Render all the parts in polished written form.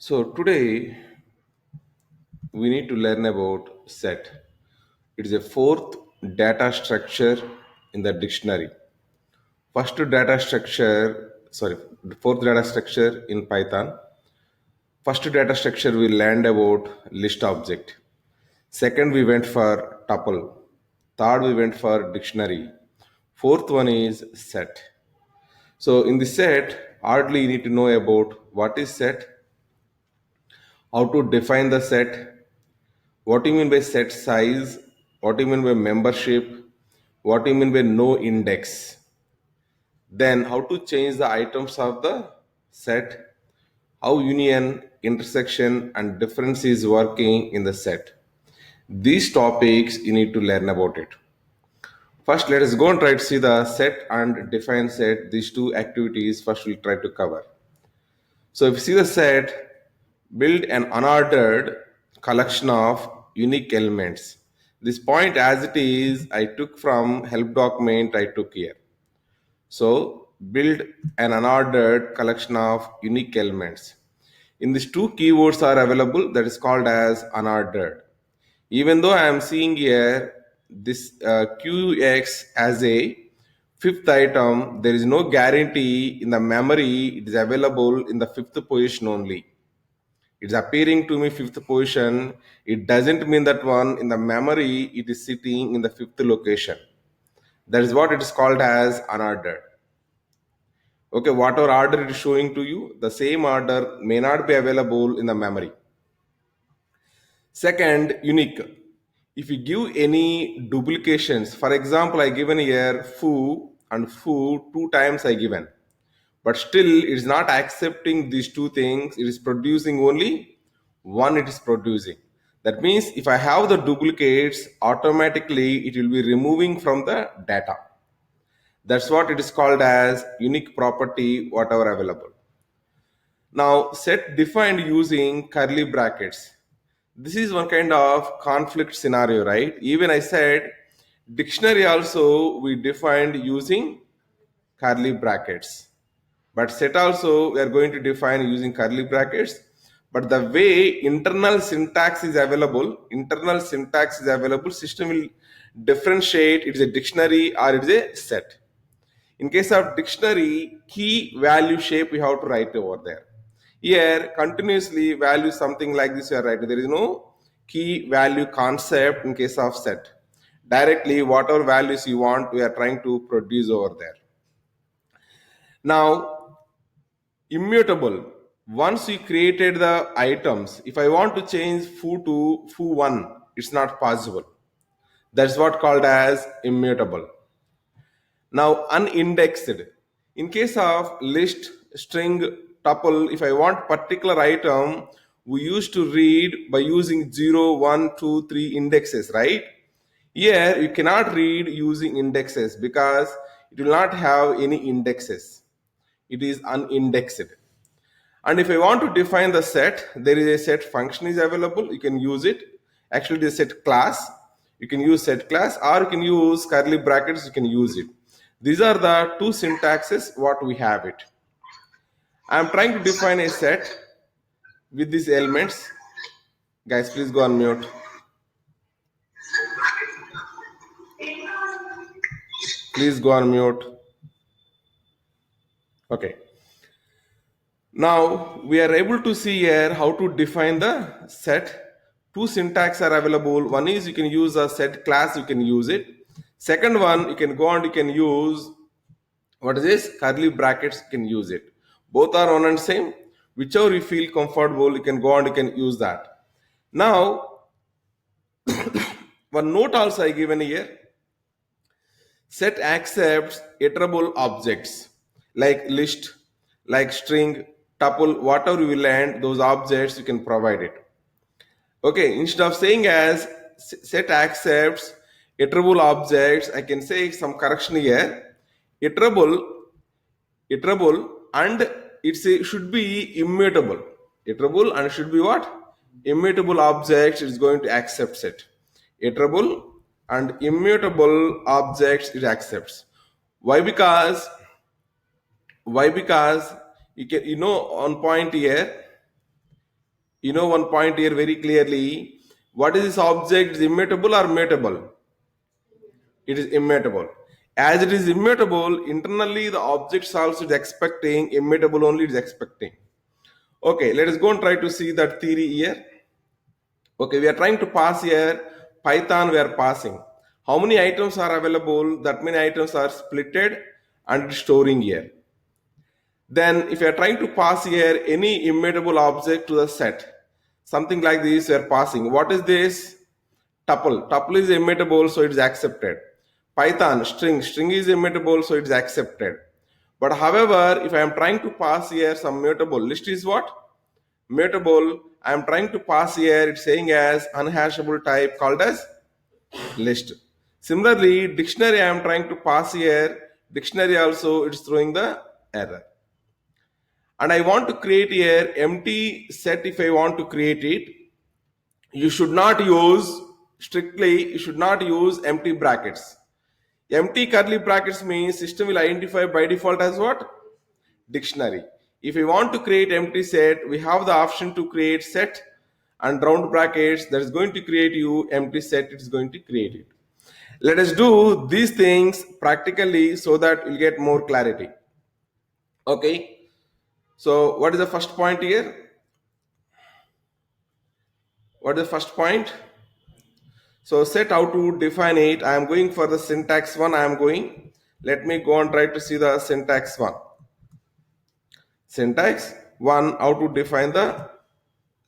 So today we need to learn about set. It is a fourth data structure in the dictionary. First data structure, sorry, fourth data structure in Python. First data structure we learned about list object. Second we went for tuple. Third we went for dictionary. Fourth one is set. So in the set, hardly you need to know about what is set, how to define the set, what do you mean by set size? What do you mean by membership? What do you mean by no index? Then how to change the items of the set? How union, intersection, and difference is working in the set. These topics you need to learn about it. First, let us go and try to see the set and define set. These two activities first we'll try to cover. So if you see the set, build an unordered collection of unique elements. This point as it is, I took from help document I took here. So build an unordered collection of unique elements. In these two keywords are available that is called as unordered. Even though I am seeing here this QX as a fifth item, there is no guarantee in the memory it is available in the fifth position only. It's appearing to me fifth position. It doesn't mean that one in the memory it is sitting in the fifth location. That is what it is called as unordered. Okay, whatever order it is showing to you, the same order may not be available in the memory. Second, unique. If you give any duplications, for example, I given here foo and foo two times I given, but still it is not accepting these two things. It is producing only one. It is producing. That means if I have the duplicates, automatically it will be removing from the data. That's what it is called as unique property, whatever available. Now, set defined using curly brackets. This is one kind of conflict scenario, right? Even I said dictionary also we defined using curly brackets. But set also we are going to define using curly brackets. But the way internal syntax is available, system will differentiate it is a dictionary or it is a set. In case of dictionary, key value shape we have to write over there. Here, continuously value something like this you are writing. There is no key value concept in case of set. Directly, whatever values you want, we are trying to produce over there. Now, immutable. Once we created the items, if I want to change foo to foo1, it's not possible. That's what called as immutable. Now, unindexed. In case of list, string, tuple, if I want particular item, we used to read by using 0, 1, 2, 3 indexes, right? Here, you cannot read using indexes because it will not have any indexes. It is unindexed. And if I want to define the set, there is a set function is available. You can use it. Actually, the set class. You can use set class or you can use curly brackets. You can use it. These are the two syntaxes what we have it. I am trying to define a set with these elements. Guys, please go on mute. Please go on mute. Okay. Now we are able to see here how to define the set. Two syntax are available. One is you can use a set class, you can use it. Second one, you can go and you can use what is this? Curly brackets, you can use it. Both are one and same. Whichever you feel comfortable, you can go and you can use that. Now, one note also I given here. Set accepts iterable objects like list, like string, tuple, whatever you land, those objects you can provide it. Okay, instead of saying as set accepts iterable objects, I can say some correction here. Iterable, and should be immutable. Iterable and should be what? Immutable objects is going to accept set. Iterable and immutable objects it accepts. Why? Because you can on point here. You know one point here very clearly. What is this object? Is immutable or mutable? It is immutable. As it is immutable, internally the object also is expecting immutable only, it is expecting. Okay, let us go and try to see that theory here. Okay, we are trying to pass here Python, we are passing. How many items are available? That many items are splitted and storing here. Then if you are trying to pass here any immutable object to the set, something like this you are passing. What is this? Tuple. Tuple is immutable, so it is accepted. Python, string. String is immutable, so it is accepted. But however, if I am trying to pass here some mutable, list is what? Mutable. I am trying to pass here, it's saying as unhashable type called as list. Similarly, dictionary I am trying to pass here, dictionary also it's throwing the error. And I want to create here empty set. If I want to create it, you should not use strictly, you should not use empty brackets. Empty curly brackets means system will identify by default as what? Dictionary. If we want to create empty set, we have the option to create set and round brackets. That is going to create you empty set. It is going to create it. Let us do these things practically so that we'll get more clarity. Okay. So what is the first point here? What is the first point? So set how to define it. I am going for the syntax one. I am going. Let me go and try to see the syntax one. Syntax one, how to define the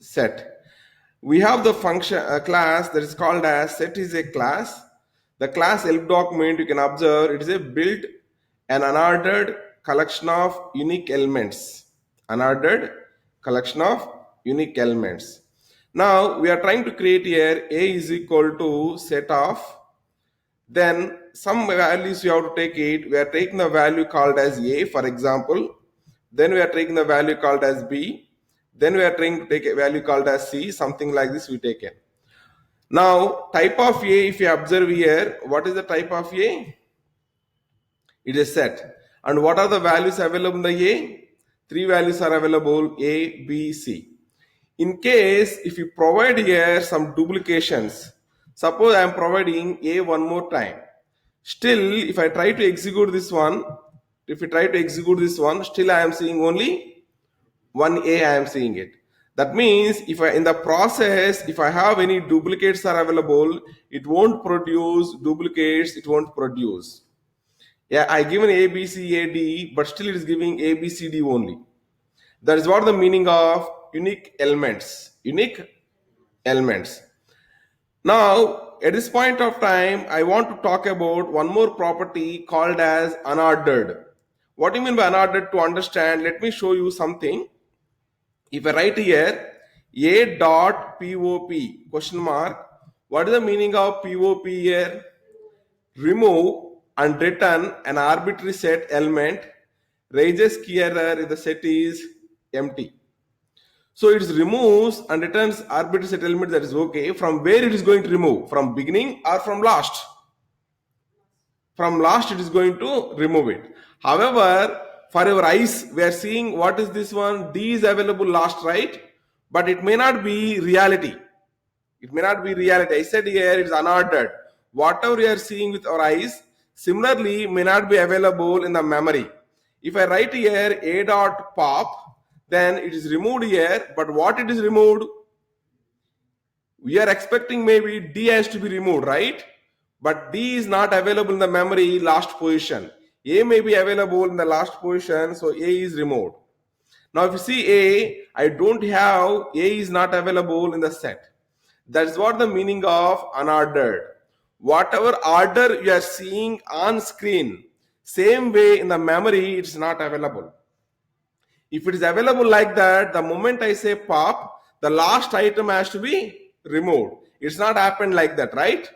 set. We have the function class that is called as set is a class. The class help document you can observe it is a built an unordered collection of unique elements. Unordered collection of unique elements. Now we are trying to create here a is equal to set of, then some values you have to take it. We are taking the value called as a, for example. Then we are taking the value called as b. Then we are trying to take a value called as c. Something like this we take it. Now type of a, if you observe here, what is the type of a? It is set. And what are the values available in the a? Three values are available, a, b, c. In case if you provide here some duplications, suppose I am providing a one more time. Still, if I try to execute this one, still I am seeing only one a, I am seeing it. That means if I in the process, if I have any duplicates are available, it won't produce duplicates, it won't produce. Yeah, I given a, b, c, a, d, but still it is giving a, b, c, d only. That is what the meaning of unique elements. Unique elements. Now, at this point of time, I want to talk about one more property called as unordered. What do you mean by unordered? To understand, let me show you something. If I write here a dot pop question mark, what is the meaning of pop here? Remove and return an arbitrary set element, raises key error if the set is empty. So it removes and returns arbitrary set element, that is okay. From where it is going to remove? From beginning or from last? From last it is going to remove it. However, for our eyes, we are seeing what is this one? D is available last, right? But it may not be reality. It may not be reality. I said here it is unordered. Whatever we are seeing with our eyes, similarly may not be available in the memory. If I write here a dot pop, then it is removed here. But what it is removed? We are expecting maybe D has to be removed, right? But D is not available in the memory last position. A may be available in the last position, so A is removed. Now if you see A, I don't have, A is not available in the set. That's what the meaning of unordered. Whatever order you are seeing on screen, same way in the memory it's not available. If it is available like that, the moment I say pop, the last item has to be removed. It's not happened like that, right?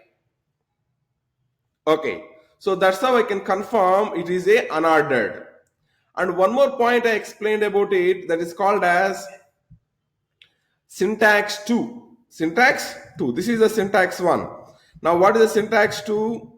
Okay, so that's how I can confirm it is a unordered. And one more point I explained about it, that is called as syntax 2. Syntax 2. This is the syntax 1. Now what is the syntax 2?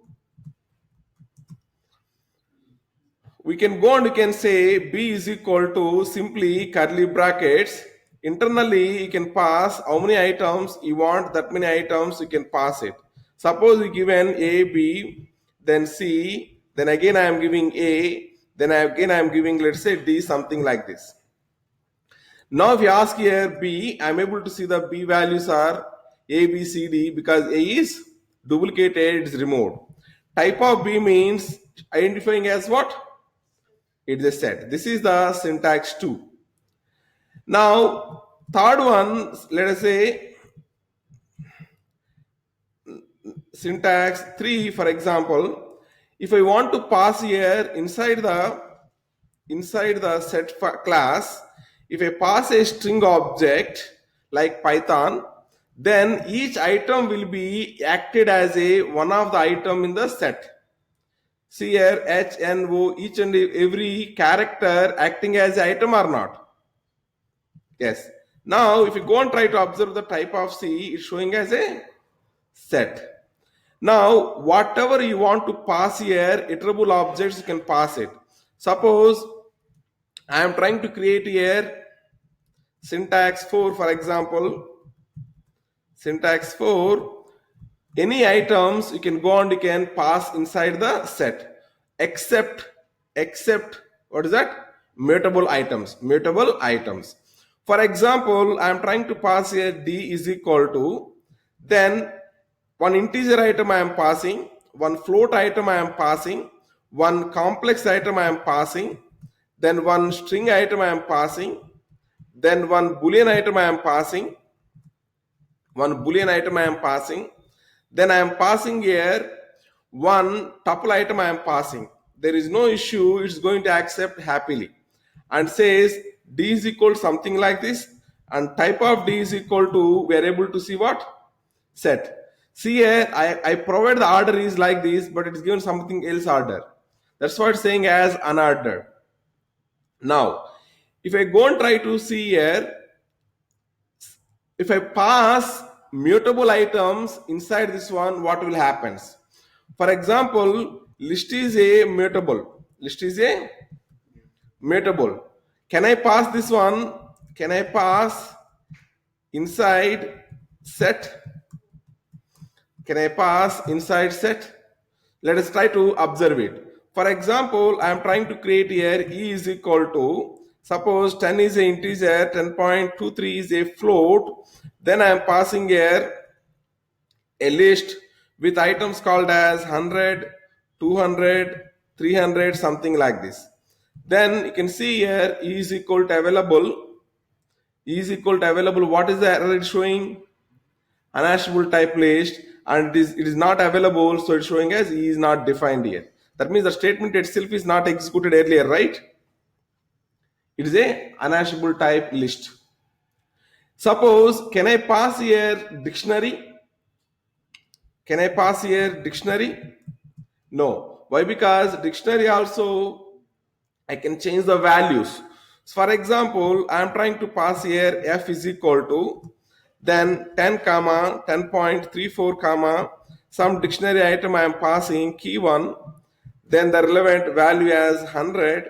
We can go and we can say b is equal to simply curly brackets Internally, you can pass how many items you want, that many items you can pass it. Suppose you given A, B, then C, then again I am giving A, then again I am giving, let's say, D, something like this. Now if you ask here B, I am able to see the B values are A, B, C, D because A is duplicated, it's removed. Type of B means identifying as what? It's a set. This is the syntax 2. Now, third one, let us say syntax 3, for example, if I want to pass here inside the set class, if I pass a string object like Python, then each item will be acted as a one of the item in the set. See here, H, N, O, each and every character acting as an item or not? Yes. Now, if you go and try to observe the type of C, it's showing as a set. Now, whatever you want to pass here, iterable objects, you can pass it. Suppose I am trying to create here syntax 4, for example. Syntax 4, any items you can go and you can pass inside the set, except what is that? Mutable items. For example, I am trying to pass here D is equal to, then one integer item I am passing, one float item I am passing, one complex item I am passing, then one string item I am passing, then one boolean item I am passing, then I am passing here one tuple item I am passing. There is no issue, it's going to accept happily and says D is equal to something like this, and type of D is equal to, we are able to see what? Set. See here, I provide the order is like this, but it's given something else order. That's what it's saying as unordered. Now, if I go and try to see here, if I pass mutable items inside this one, what will happen? For example, list is a mutable. Can I pass this one? Can I pass inside set? Let us try to observe it. For example, I am trying to create here E is equal to, suppose 10 is an integer, 10.23 is a float, then I am passing here a list with items called as 100, 200, 300, something like this. Then you can see here E is equal to available. What is the error it's showing? Unhashable type list, and it is not available, so it's showing as E is not defined here. That means the statement itself is not executed earlier, right? It is a unhashable type list. Suppose, can I pass here dictionary? No. Why? Because dictionary also I can change the values. So for example, I am trying to pass here F is equal to, then 10 comma 10.34 comma some dictionary item I am passing key 1, then the relevant value as 100,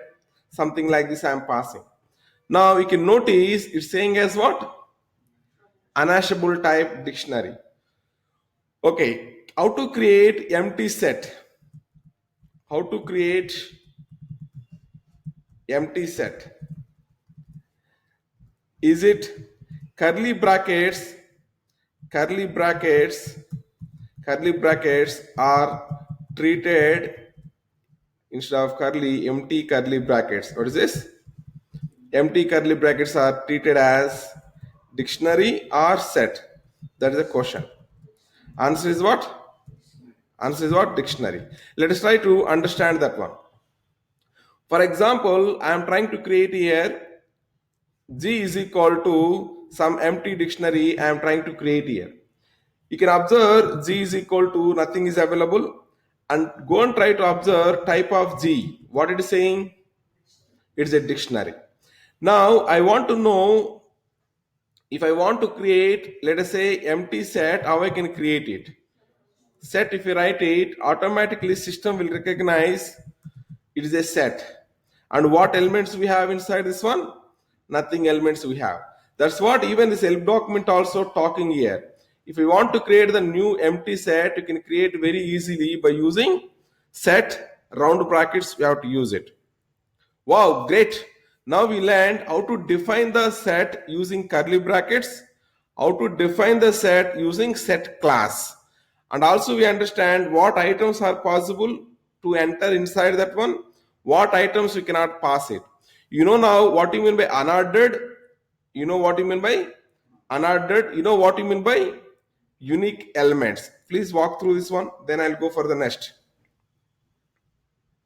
something like this I am passing. Now you can notice it's saying as what? Unhashable type dictionary. Okay, how to create empty set? Is it curly brackets are treated instead of empty curly brackets? What is this? Empty curly brackets are treated as dictionary or set? That is the question. Answer is what? Dictionary. Let us try to understand that one. For example, I am trying to create here G is equal to some empty dictionary I am trying to create here. You can observe G is equal to nothing is available, and go and try to observe type of G. What it is saying? It's a dictionary. Now I want to know, if I want to create, let us say, empty set, how I can create it. Set, if you write it, automatically system will recognize it is a set. And what elements we have inside this one? Nothing elements we have. That's what even this help document also talking here. If you want to create the new empty set, you can create very easily by using set round brackets. We have to use it. Wow, great. Now we learned how to define the set using curly brackets, how to define the set using set class. And also we understand what items are possible to enter inside that one, what items we cannot pass it. You know now what you mean by unordered, you know what you mean by unordered, you know what you mean by unique elements. Please walk through this one, then I'll go for the next.